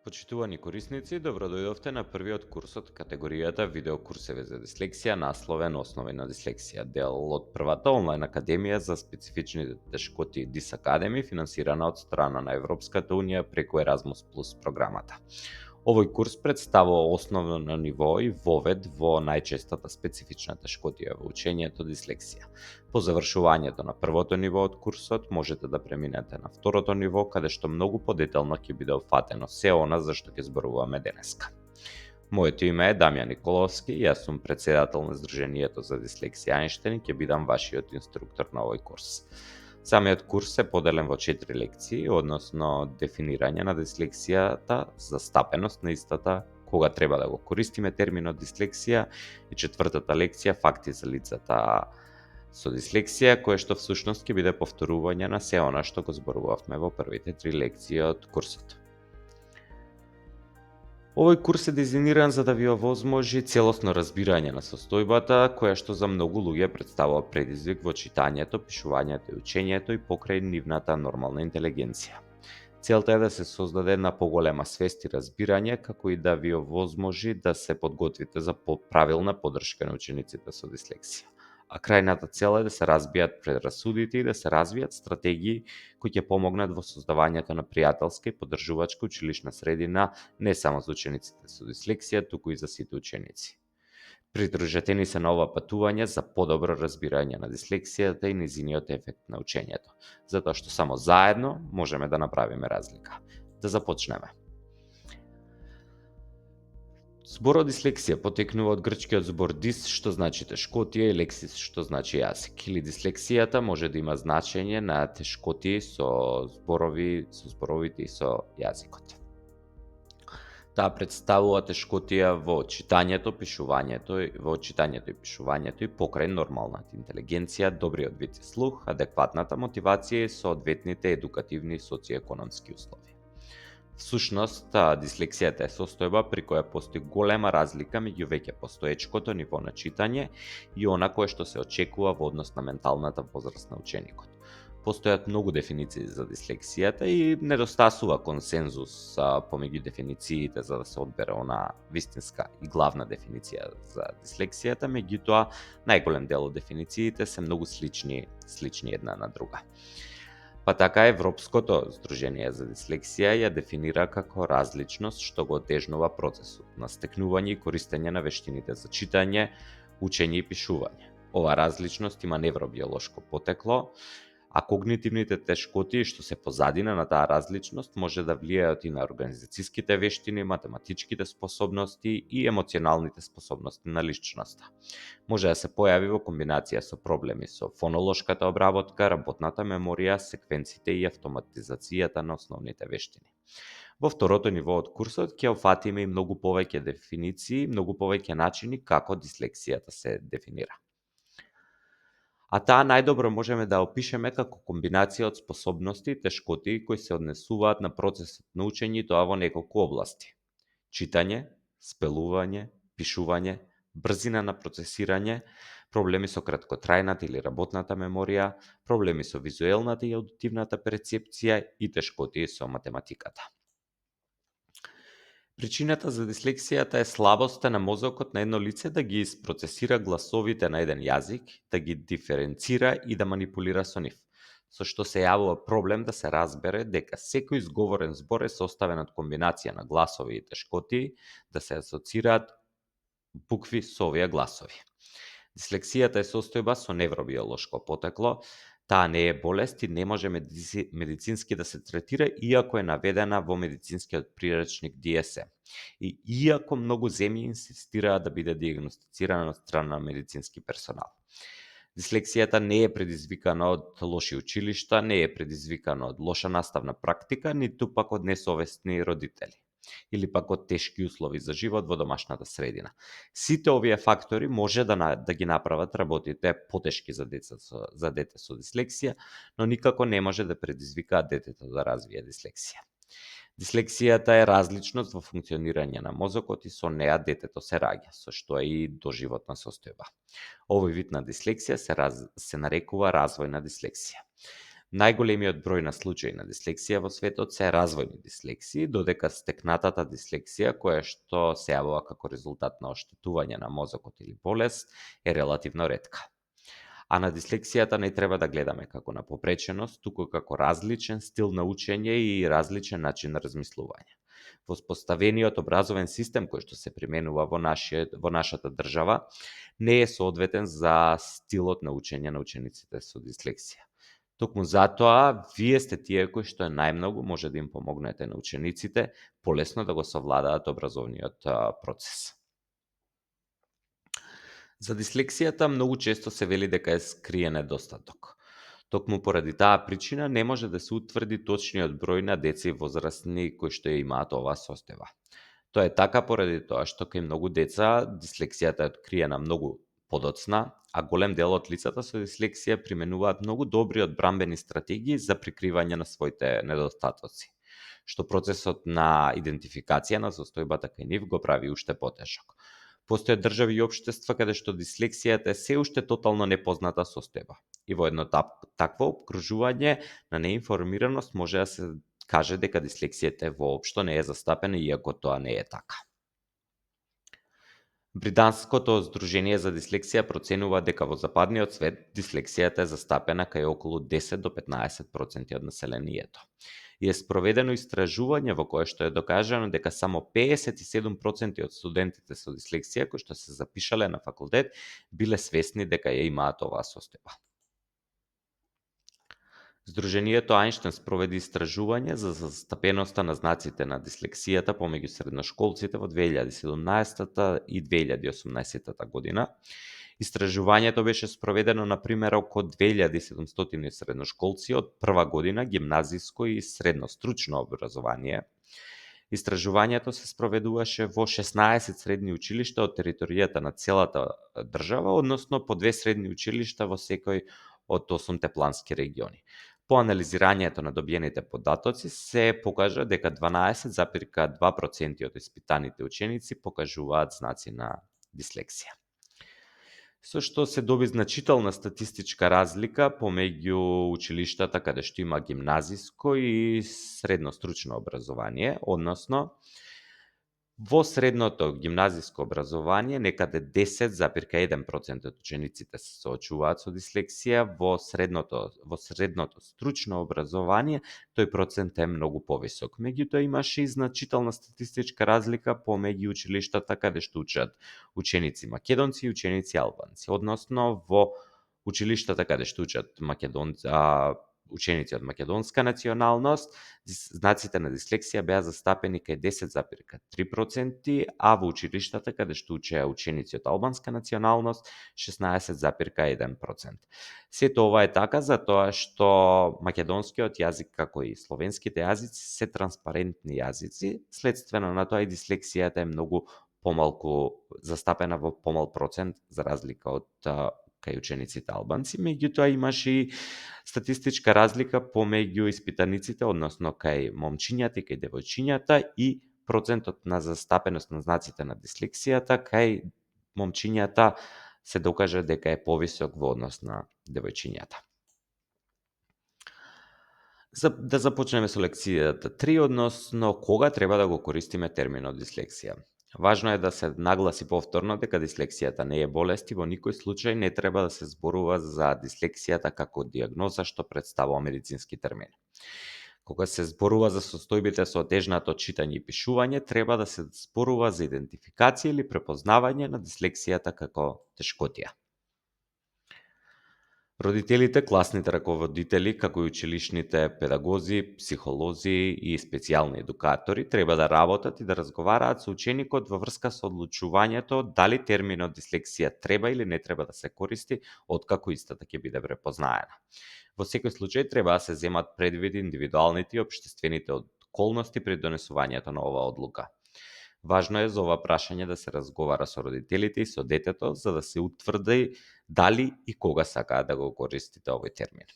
Почитувани корисници, добродојдовте на првиот курс од категоријата видеокурсеви за дислексија, насловен Основи на дислексија, дел од првата онлайн академија за специфичните тешкоти DIS Academy, финансирана од страна на Европската унија преку Erasmus Plus програмата. Овој курс представува основно ниво и вовед во најчестата специфична тешкотија во учењето дислексија. По завршувањето на првото ниво од курсот можете да преминете на второто ниво, каде што многу подетелно ќе биде опфатено се она за што ќе зборуваме денеска. Моето име е Дамјан Николовски и јас сум председател на Сдруженијето за дислексија Ајнштајн и ќе бидам вашиот инструктор на овој курс. Самиот курс е поделен во 4 лекции, односно дефинирање на дислексијата, застапеност на истата, кога треба да го користиме терминот дислексија и четвртата лекција факти за лицата со дислексија, кое што всушност ќе биде повторување на се она што го зборувавме во првите 3 лекции од курсот. Овој курс е дизајниран за да ви овозможи целосно разбирање на состојбата, која што за многу луѓе представува предизвик во читањето, пишувањето и учењето и покрај нивната нормална интелигенција. Целта е да се создаде една поголема свест и разбирање, како и да ви овозможи да се подготвите за правилна поддршка на учениците со дислексија. А крајната цел е да се разбијат предрасудите и да се развијат стратегии кои ќе помогнат во создавањето на пријателска и поддржувачка училишна средина не само за учениците со дислексија, туку и за сите ученици. Придружете ни се на ова патување за подобро разбирање на дислексијата и нејзиниот ефект на учењето, затоа што само заедно можеме да направиме разлика. Да започнеме. Зборот дислексија потекнува од грчкиот збор дис, што значи тешкотија, и лексис, што значи јазик. Или дислексијата може да има значење на тешкоти со зборовите и со јазикот. Таа представува тешкотија во читањето, пишувањето и покрај нормалната интелигенција, добриот вид и слух, адекватната мотивација и соодветните едукативни и социоекономски услови. Всушност, дислексијата е состојба при која постои голема разлика меѓу веќе постоечкото ниво на читање и она кое што се очекува во однос на менталната возраст на ученикот. Постојат многу дефиниции за дислексијата и недостасува консензус помеѓу дефинициите за да се одбере она вистинска и главна дефиниција за дислексијата, меѓутоа најголем дел од дефинициите се многу слични една на друга. Па така Европското Сдружение за дислексија ја дефинира како различност што го отежнува процесот на стекнување и користење на вештините за читање, учење и пишување. Ова различност има невробиолошко потекло, а когнитивните тешкоти што се позадина на таа различност може да влијаат и на организацијските вештини, математичките способности и емоционалните способности на личноста. Може да се појави во комбинација со проблеми со фонолошката обработка, работната меморија, секвенците и автоматизацијата на основните вештини. Во второто ниво од курсот ќе опфатиме и многу повеќе дефиниции, многу повеќе начини како дислексијата се дефинира. А таа најдобро можеме да опишеме како комбинација од способности и тешкоти кои се однесуваат на процесот на учење и тоа во неколку области. Читање, спелување, пишување, брзина на процесирање, проблеми со краткотрајната или работната меморија, проблеми со визуелната и аудитивната перцепција и тешкоти со математиката. Причината за дислексијата е слабоста на мозокот на едно лице да ги изпроцесира гласовите на еден јазик, да ги диференцира и да манипулира со нив, со што се јавува проблем да се разбере дека секој изговорен збор е составен од комбинација на гласови и тешкоти, да се асоцираат букви со овие гласови. Дислексијата е состојба со невробиолошко потекло. Таа не е болест и не може медицински да се третира, иако е наведена во медицинскиот прирачник DSM. И иако многу земји инсистираат да биде диагностицирана од страна на медицински персонал. Дислексијата не е предизвикана од лоши училишта, не е предизвикана од лоша наставна практика, ниту пак од несовесни родители или пак од тешки услови за живот во домашната средина. Сите овие фактори може да ги направат работите потешки за дете со дислексија, но никако не може да предизвикаат детето да развие дислексија. Дислексијата е различност во функционирање на мозокот и со неа детето се раѓа, со што е и доживотна состојба. Овој вид на дислексија се нарекува развојна дислексија. Најголемиот број на случаи на дислексија во светот се развојни дислексии, додека стекнатата дислексија, која што се јавува како резултат на оштетување на мозокот или болест, е релативно ретка. А на дислексијата не треба да гледаме како на попреченост, туку како различен стил на учење и различен начин на размислување. Воспоставениот образовен систем кој што се применува во нашата држава не е соодветен за стилот на учење на учениците со дислексија. Токму затоа, вие сте тие кои што најмногу може да им помогнете на учениците полесно да го совладаат образовниот процес. За дислексијата многу често се вели дека е скриен недостаток. Токму поради таа причина не може да се утврди точниот број на деца и возрастни кои што ја имаат оваа состојба. Тоа е така поради тоа што кај многу деца дислексијата е откриена многу подоцна, а голем дел од лицата со дислексија применуваат многу добри одбрамбени стратегии за прикривање на своите недостатоци, што процесот на идентификација на состојбата кај нив го прави уште потешок. Постојат држави и општества каде што дислексијата е се уште тотално непозната состојба. И во едно такво обкружување на неинформираност може да се каже дека дислексијата воопшто не е застапена, иако тоа не е така. Британското здружение за дислексија проценува дека во западниот свет дислексијата е застапена кај околу 10 до 15% од населението. И е спроведено истражување во кое што е докажано дека само 57% од студентите со дислексија кои што се запишале на факултет биле свесни дека ја имаат оваа состојба. Здруженијето Ајнштајн спроведи истражување за застапеноста на знаците на дислексијата помеѓу средношколците во 2017 и 2018 година. Истражувањето беше спроведено на пример околу 2700 средношколци од прва година гимназиско и средно стручно образование. Истражувањето се спроведуваше во 16 средни училишта од територијата на целата држава, односно по 2 средни училишта во секој од 8 плански региони. По анализирањето на добиените податоци се покажа дека 12,2% од испитаните ученици покажуваат знаци на дислексија. Со што се доби значителна статистичка разлика помеѓу училиштата каде што има гимназиско и средно стручно образование, односно во средното гимназиско образование некаде 10,1% од учениците се соочуваат со дислексија, во средното стручно образование тој процент е многу повисок. Меѓутоа имаше и значителна статистичка разлика помеѓу училиштата каде што учат ученици македонци и ученици албанци, односно во училиштата каде што учат ученици од македонска националност, знаците на дислексија беа застапени кај 10,3%, а во училиштата каде што учеа ученици од албанска националност 16,1%. Сето ова е така затоа што македонскиот јазик, како и словенските јазици, се транспарентни јазици, следствено на тоа и дислексијата е многу помалку застапена во помал процент за разлика од кај учениците албанци, меѓутоа имаше и статистичка разлика помеѓу испитаниците, односно кај момчињата и кај девојчињата и процентот на застапеност на знаците на дислексијата кај момчињата се докажа дека е повисок во однос на девојчињата. Да започнеме со лекцијата 3, односно кога треба да го користиме терминот дислексија. Важно е да се нагласи повторно дека дислексијата не е болест и во никој случај не треба да се зборува за дислексијата како дијагноза што представува медицински термин. Кога се зборува за состојбите со отежнато читање и пишување, треба да се зборува за идентификација или препознавање на дислексијата како тешкотија. Родителите, класните раководители, како и училишните педагози, психолози и специјални едукатори треба да работат и да разговараат со ученикот во врска со одлучувањето дали терминот дислексија треба или не треба да се користи откако истата ќе биде препознаена. Во секој случај треба да се земат предвид индивидуалните и општествените околности при донесувањето на оваа одлука. Важно е за ова прашање да се разговара со родителите и со детето, за да се утврди дали и кога сакаат да го користите овој термин.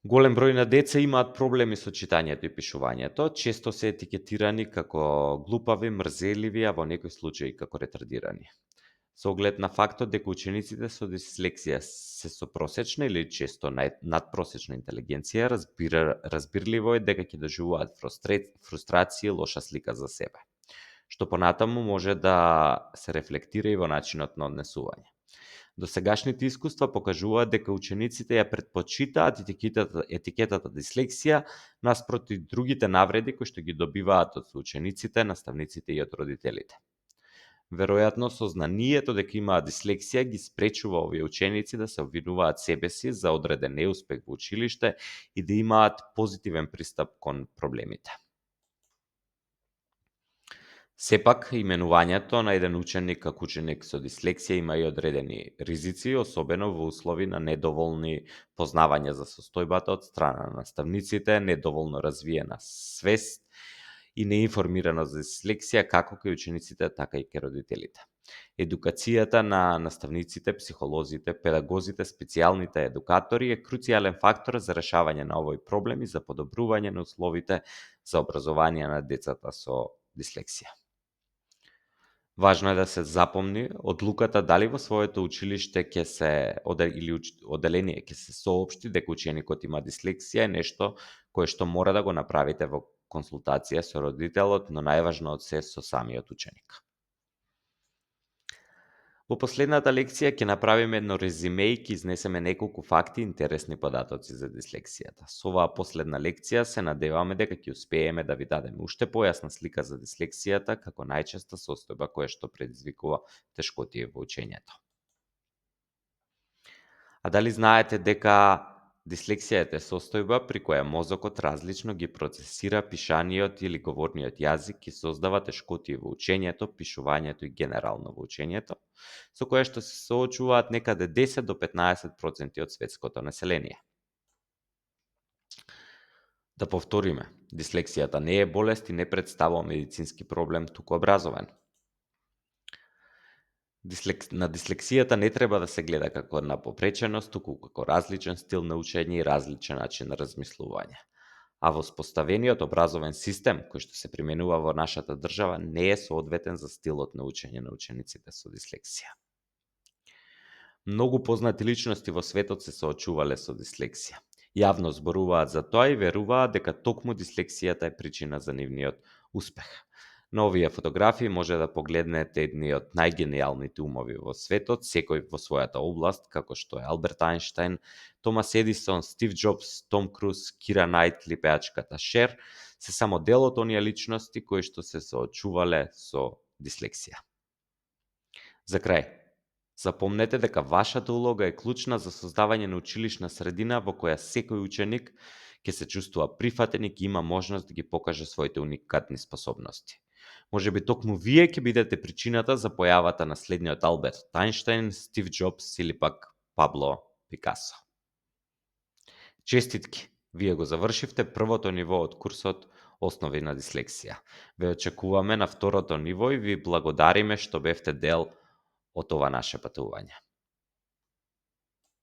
Голем број на деца имаат проблеми со читањето и пишувањето, често се етикетирани како глупави, мрзеливи, а во некои случаи како ретардирани. Со оглед на фактот дека учениците со дислексија се со просечна или често надпросечна интелигенција, разбирливо е дека ќе доживуваат фрустрација и лоша слика за себе, што понатаму може да се рефлектира и во начинот на однесување. Досегашните искуства покажуваат дека учениците ја претпочитаат етикетата дислексија наспроти другите навреди кои што ги добиваат од соучениците, наставниците и од родителите. Веројатно, сознанието дека имаат дислексија ги спречува овие ученици да се обвинуваат себе си за одреден неуспех во училиште и да имаат позитивен пристап кон проблемите. Сепак, именувањето на еден ученик како ученик со дислексија има и одредени ризици, особено во услови на недоволни познавања за состојбата од страна на наставниците, недоволно развиена свест и неинформираност за дислексија како кај учениците, така и кај родителите. Едукацијата на наставниците, психолозите, педагозите, специјалните едукатори е круцијален фактор за решавање на овој проблем и за подобрување на условите за образование на децата со дислексија. Важно е да се запомни одлуката дали во своето училиште или оделение ќе се соопшти дека ученикот има дислексија е нешто кое што мора да го направите во консултација со родителот, но најважно од се со самиот ученик. Во последната лекција ќе направиме едно резиме и ќе изнесеме неколку факти и интересни податоци за дислексијата. Со оваа последна лекција се надеваме дека ќе успееме да ви дадеме уште појасна слика за дислексијата како најчеста состојба која што предизвикува тешкотии во учењето. А дали знаете дека дислексијата е состојба при која мозокот различно ги процесира пишаниот или говорниот јазик и создава тешкотии во учењето, пишувањето и генерално во учењето, со кое што се соочуваат некаде 10 до 15% од светското население. Да повториме, дислексијата не е болест и не представува медицински проблем, туку образовен. На дислексијата не треба да се гледа како на попреченост, туку како различен стил на учење и различен начин на размислување. А воспоставениот образовен систем, кој што се применува во нашата држава, не е соодветен за стилот на учење на учениците со дислексија. Многу познати личности во светот се соочувале со дислексија. Јавно зборуваат за тоа и веруваат дека токму дислексијата е причина за нивниот успех. На овие фотографии може да погледнете едни од најгениалните умови во светот, секој во својата област, како што е Алберт Ајнштајн, Томас Едисон, Стив Џобс, Том Круз, Кира Најтли, пеачката Шер, се само дел од оние личности кои што се соочувале со дислексија. За крај, запомнете дека вашата улога е клучна за создавање на училишна средина во која секој ученик ќе се чувствува прифатен и ќе има можност да ги покаже своите уникатни способности. Може би токму вие ќе бидете причината за појавата на следниот Алберт Ајнштајн, Стив Џобс или пак Пабло Пикасо. Честитки! Вие го завршивте првото ниво од курсот Основи на дислексија. Ве очекуваме на второто ниво и ви благодариме што бевте дел од ова наше патување.